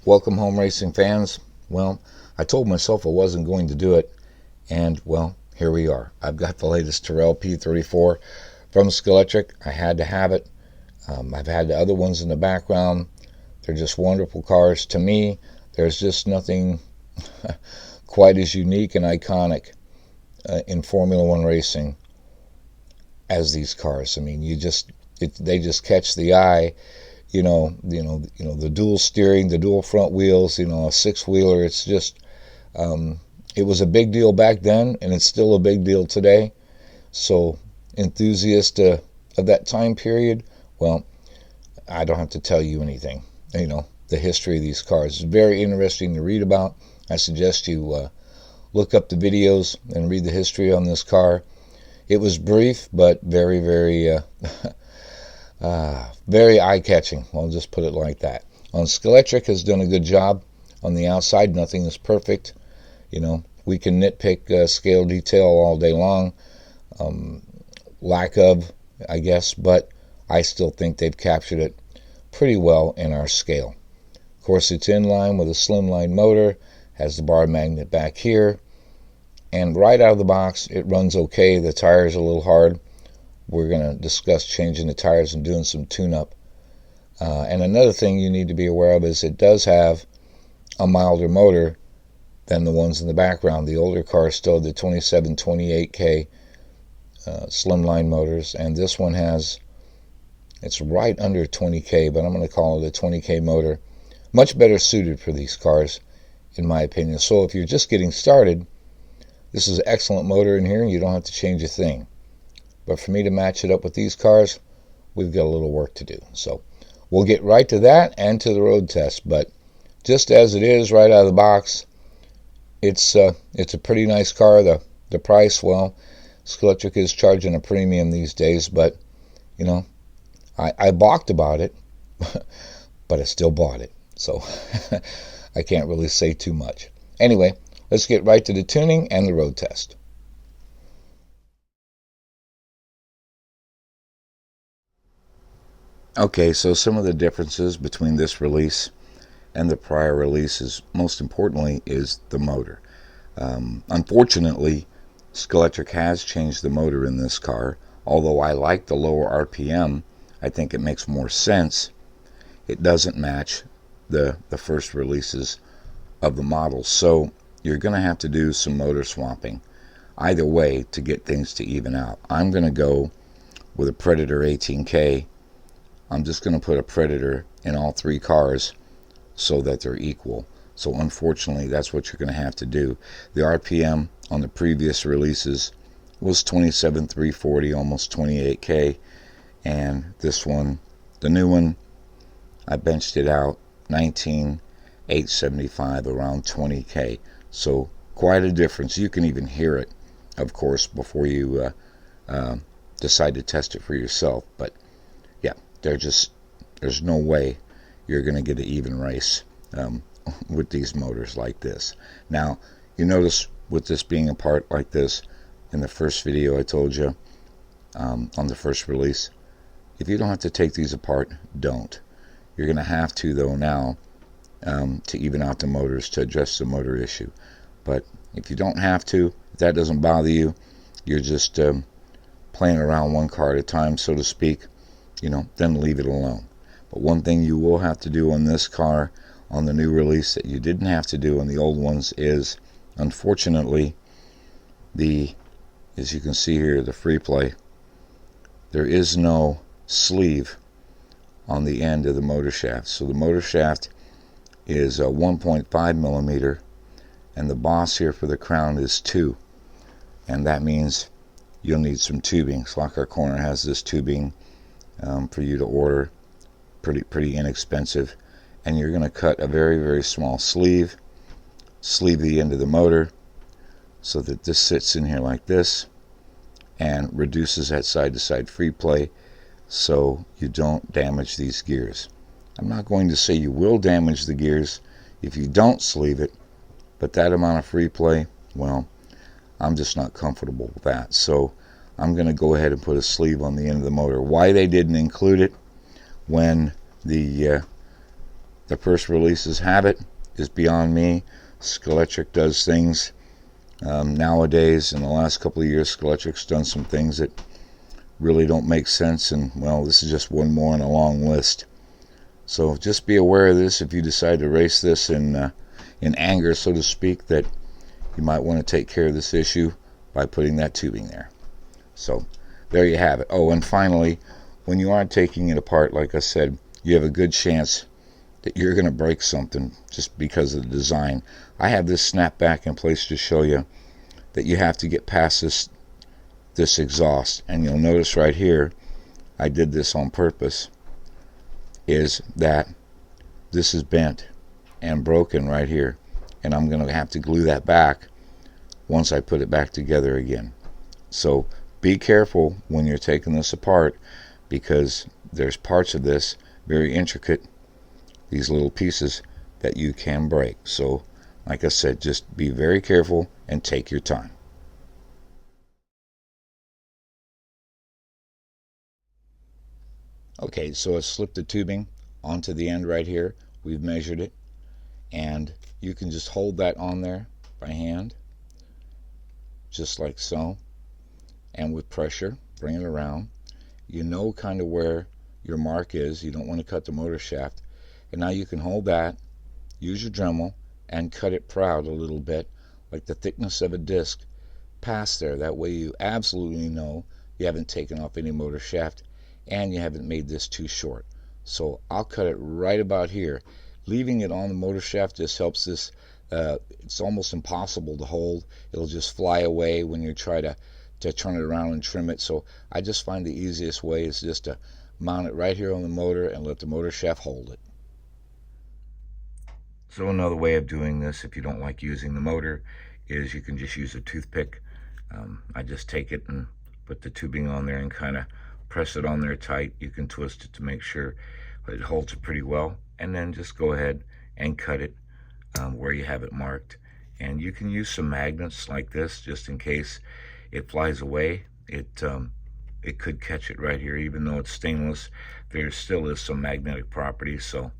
Welcome home, racing fans. Well, I told myself I wasn't going to do it, and well, here we are. I've got the latest Tyrrell P34 from Scalextric. I had to have it. I've had the other ones in the background. They're just wonderful cars. To me, there's just nothing quite as unique and iconic in Formula One racing as these cars. I mean, they just catch the eye. The dual steering, the dual front wheels, a six-wheeler. It's just, it was a big deal back then, and it's still a big deal today. So, enthusiast of that time period, well, I don't have to tell you anything. The history of these cars is very interesting to read about. I suggest you look up the videos and read the history on this car. It was brief, but very, very very eye-catching. I'll just put it like that. Scalextric has done a good job on the outside. Nothing is perfect. We can nitpick scale detail all day long. Lack of, I guess, but I still think they've captured it pretty well in our scale. Of course, it's in line with a slimline motor, has the bar magnet back here, and right out of the box, it runs okay. The tires are a little hard. We're going to discuss changing the tires and doing some tune-up. And another thing you need to be aware of is it does have a milder motor than the ones in the background. The older cars still have the 27, 28K slimline motors, and this one it's right under 20K, but I'm going to call it a 20K motor. Much better suited for these cars, in my opinion. So if you're just getting started, this is an excellent motor in here, and you don't have to change a thing. But for me to match it up with these cars, we've got a little work to do. So we'll get right to that and to the road test. But just as it is right out of the box, it's a pretty nice car. The price, well, Scalextric is charging a premium these days. But, I balked about it, but I still bought it. So I can't really say too much. Anyway, let's get right to the tuning and the road test. Okay, so some of the differences between this release and the prior releases, most importantly, is the motor. Unfortunately, Scalextric has changed the motor in this car. Although I like the lower RPM, I think it makes more sense. It doesn't match the first releases of the model. So you're going to have to do some motor swapping either way to get things to even out. I'm going to go with a Predator 18K. I'm just going to put a Predator in all three cars so that they're equal. So unfortunately, that's what you're going to have to do. The RPM on the previous releases was 27,340, almost 28K. And this one, the new one, I benched it out 19,875, around 20K. So quite a difference. You can even hear it, of course, before you decide to test it for yourself. But yeah, there's no way you're going to get an even race with these motors like this. Now, you notice with this being a part like this, in the first video I told you, on the first release, if you don't have to take these apart, don't. You're going to have to, though, now, to even out the motors, to address the motor issue. But if you don't have to, if that doesn't bother you, you're just playing around one car at a time, so to speak, then leave it alone. But one thing you will have to do on this car, on the new release, that you didn't have to do on the old ones is, unfortunately, as you can see here, the free play, there is no sleeve on the end of the motor shaft. So the motor shaft is 1.5 millimeter, and the boss here for the crown is 2. And that means you'll need some tubing. Slockhart Corner has this tubing for you to order, pretty inexpensive, and you're going to cut a very, very small sleeve the end of the motor so that this sits in here like this and reduces that side-to-side free play so you don't damage these gears. I'm not going to say you will damage the gears if you don't sleeve it, but that amount of free play, well, I'm just not comfortable with that. So I'm going to go ahead and put a sleeve on the end of the motor. Why they didn't include it when the The first releases have it is beyond me. Scalextric does things nowadays. In the last couple of years, Scalextric's done some things that really don't make sense, and well, this is just one more on a long list. So just be aware of this if you decide to race this in anger, so to speak, that you might want to take care of this issue by putting that tubing there. So there you have it. Oh, and finally, when you are taking it apart, like I said, you have a good chance that you're going to break something just because of the design. I have this snap back in place to show you that you have to get past this exhaust, and you'll notice right here, I did this on purpose, is that this is bent and broken right here, and I'm going to have to glue that back once I put it back together again. So be careful when you're taking this apart, because there's parts of this, very intricate, these little pieces that you can break. So like I said, just be very careful and take your time. Okay, so I slipped the tubing onto the end right here. We've measured it, and you can just hold that on there by hand, just like so, and with pressure bring it around. You know kind of where your mark is. You don't want to cut the motor shaft, and now you can hold that, use your Dremel, and cut it proud a little bit, like the thickness of a disc past there. That way you absolutely know you haven't taken off any motor shaft and you haven't made this too short. So I'll cut it right about here. Leaving it on the motor shaft just helps this. It's almost impossible to hold. It'll just fly away when you try to turn it around and trim it. So I just find the easiest way is just to mount it right here on the motor and let the motor shaft hold it. So another way of doing this, if you don't like using the motor, is you can just use a toothpick. I just take it and put the tubing on there and kind of press it on there tight. You can twist it to make sure it holds it pretty well, and then just go ahead and cut it where you have it marked. And you can use some magnets like this just in case it flies away. It could catch it right here. Even though it's stainless, there still is some magnetic properties, so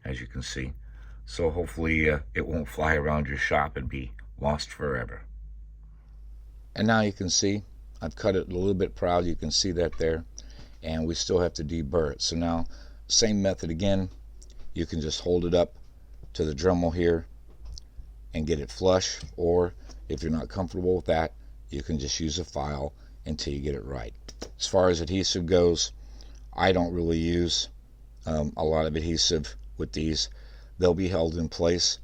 as you can see. So hopefully it won't fly around your shop and be lost forever. And now you can see I've cut it a little bit proud. You can see that there, and we still have to deburr it. So now, same method again. You can just hold it up to the Dremel here and get it flush, or if you're not comfortable with that, you can just use a file until you get it right. As far as adhesive goes, I don't really use a lot of adhesive with these. They'll be held in place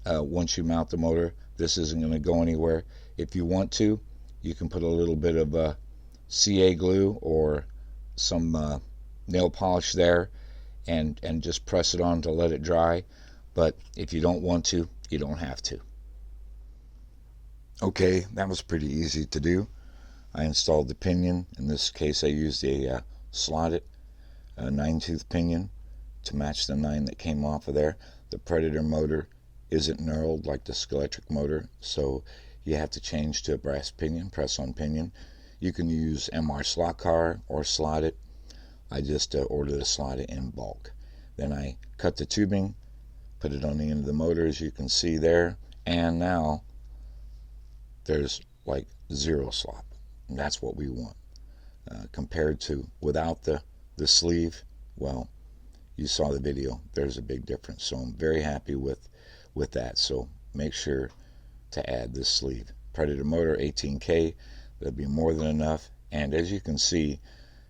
once you mount the motor. This isn't going to go anywhere. If you want to, you can put a little bit of CA glue or some nail polish there and just press it on to let it dry. But if you don't want to, you don't have to. Okay, that was pretty easy to do. I installed the pinion. In this case, I used a slotted 9-tooth pinion to match the 9 that came off of there. The Predator motor isn't knurled like the Scalextric motor, so you have to change to a brass pinion, press-on pinion. You can use MR slot car or slot it. I just ordered a slotted in bulk. Then I cut the tubing, put it on the end of the motor, as you can see there, and now there's like zero slop. And that's what we want. Compared to without the sleeve, well, you saw the video, there's a big difference. So I'm very happy with that. So make sure to add this sleeve. Predator motor 18K, that'll be more than enough. And as you can see,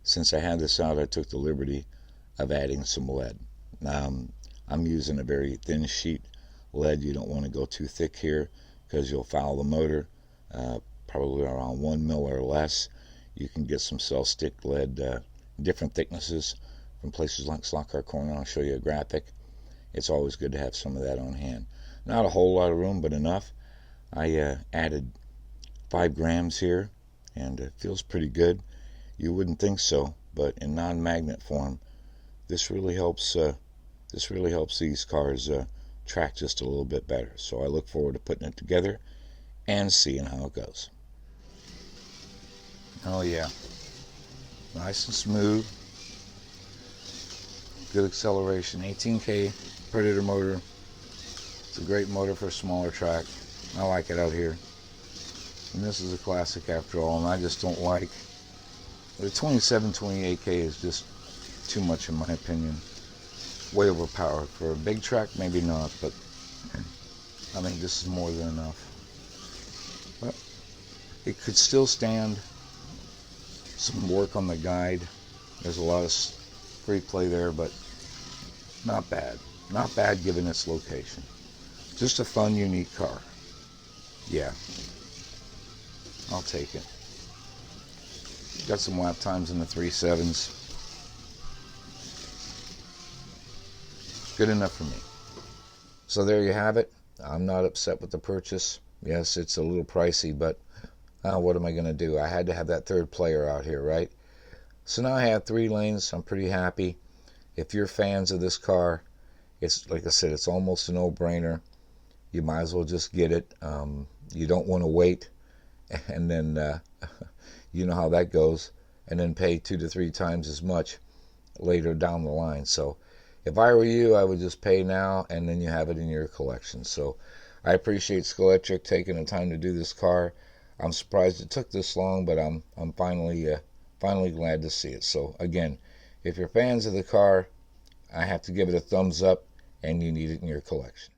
since I had this out, I took the liberty of adding some lead. I'm using a very thin sheet lead. You don't want to go too thick here because you'll foul the motor. Probably around 1 mil or less. You can get some cell stick lead, different thicknesses from places like Slot Car Corner. I'll show you a graphic. It's always good to have some of that on hand. Not a whole lot of room, but enough. I added 5 grams here, and it feels pretty good. You wouldn't think so, but in non-magnet form, this really helps. This really helps these cars track just a little bit better. So I look forward to putting it together and seeing how it goes. Oh yeah, nice and smooth, good acceleration, 18K Predator motor. It's a great motor for a smaller track. I like it out here. And this is a classic after all, and I just don't like the 2728K is just too much in my opinion. Way overpowered. For a big track, maybe not, but I think this is more than enough. But it could still stand some work on the guide. There's a lot of free play there, but not bad. Not bad given its location. Just a fun, unique car. Yeah. I'll take it. Got some lap times in the 3.7s. Good enough for me. So there you have it. I'm not upset with the purchase. Yes, it's a little pricey, but what am I going to do? I had to have that third player out here, right? So now I have 3 lanes. I'm pretty happy. If you're fans of this car, it's like I said, it's almost a no-brainer. You might as well just get it. You don't want to wait, and then you know how that goes, and then pay 2 to 3 times as much later down the line. So if I were you, I would just pay now, and then you have it in your collection. So I appreciate Scalextric taking the time to do this car. I'm surprised it took this long, but I'm finally glad to see it. So again, if you're fans of the car, I have to give it a thumbs up, and you need it in your collection.